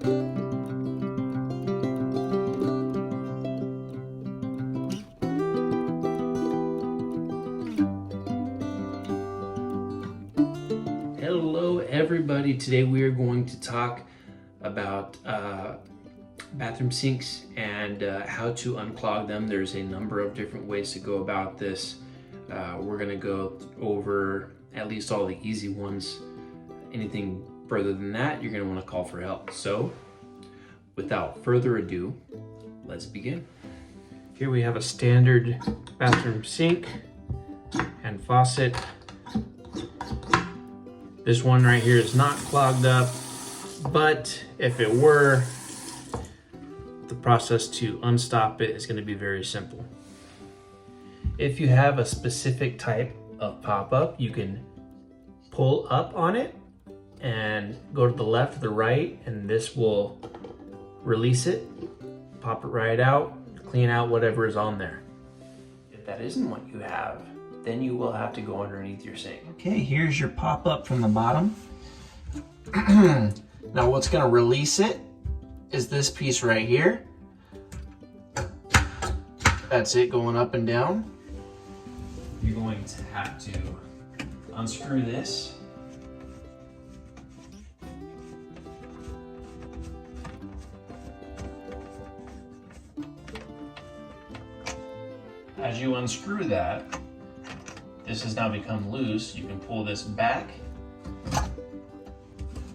Hello everybody, today we are going to talk about bathroom sinks and how to unclog them. There's a number of different ways to go about this. We're going to go over at least all the easy ones. Anything further than that, you're going to want to call for help. So without further ado, let's begin. Here we have a standard bathroom sink and faucet. This one right here is not clogged up, but if it were, the process to unstop it is going to be very simple. If you have a specific type of pop-up, you can pull up on it and go to the left or the right, and this will release it, pop it right out, clean out whatever is on there. If that isn't what you have, then you will have to go underneath your sink. Okay, here's your pop-up from the bottom. Now what's going to release it is this piece right here. That's it going up and down. You're going to have to unscrew this. As you unscrew that, this has now become loose. You can pull this back,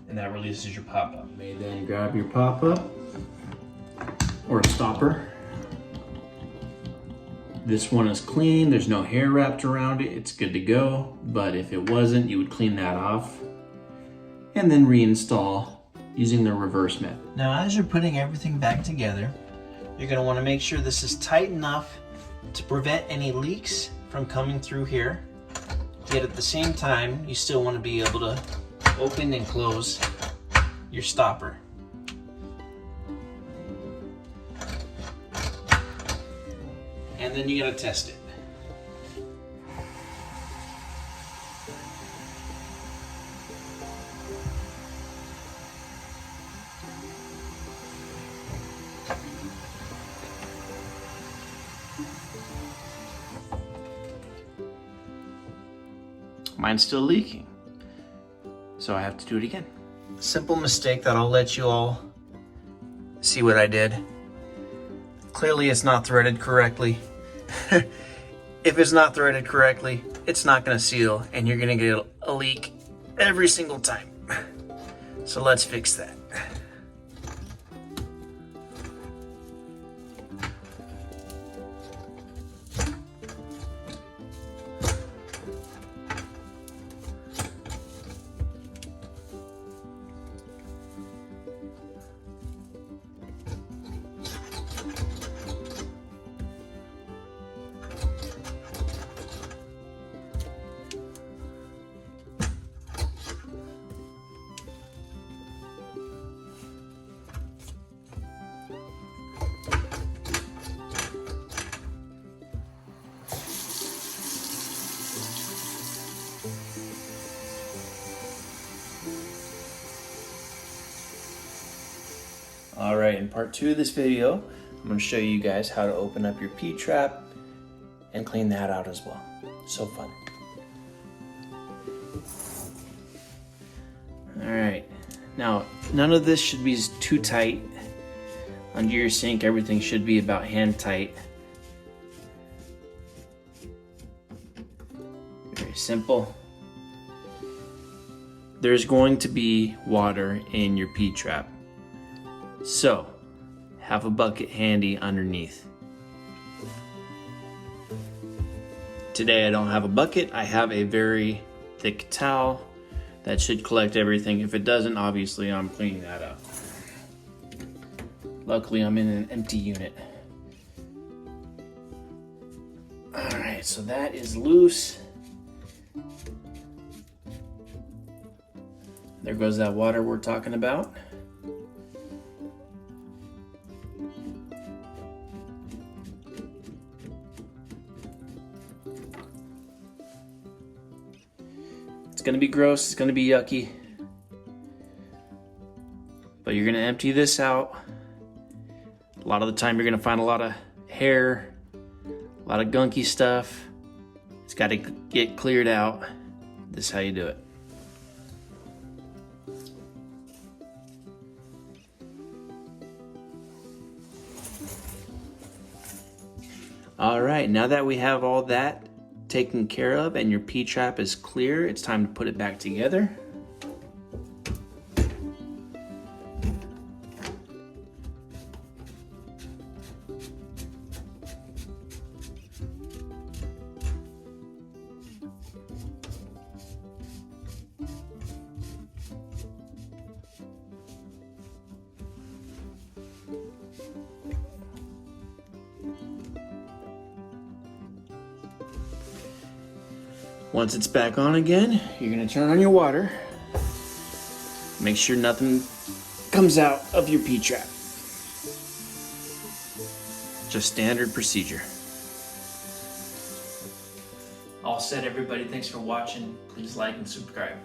and that releases your pop-up. You may then grab your pop-up or a stopper. This one is clean. There's no hair wrapped around it. It's good to go. But if it wasn't, you would clean that off and then reinstall using the reverse method. Now as you're putting everything back together, you're going to want to make sure this is tight enough to prevent any leaks from coming through here. Yet at the same time, you still want to be able to open and close your stopper. And then you got to test it. Mine's still leaking, so I have to do it again. Simple mistake that I'll let you all see what I did. Clearly it's not threaded correctly. If it's not threaded correctly, it's not going to seal and you're going to get a leak every single time. So let's fix that. All right, in part 2 of this video, I'm going to show you guys how to open up your P-trap and clean that out as well. So fun. All right, now none of this should be too tight. Under your sink, everything should be about hand tight. Very simple. There's going to be water in your P-trap. So, have a bucket handy underneath. Today I don't have a bucket, I have a very thick towel that should collect everything. If it doesn't, obviously I'm cleaning that up. Luckily I'm in an empty unit. Alright, so that is loose. There goes that water we're talking about. It's gonna be gross, it's gonna be yucky. But you're gonna empty this out. A lot of the time you're gonna find a lot of hair, a lot of gunky stuff. It's gotta get cleared out. This is how you do it. All right, now that we have all that taken care of and your P-trap is clear, it's time to put it back together. Once it's back on again, you're gonna turn on your water. Make sure nothing comes out of your P-trap. Just standard procedure. All set, everybody. Thanks for watching. Please like and subscribe.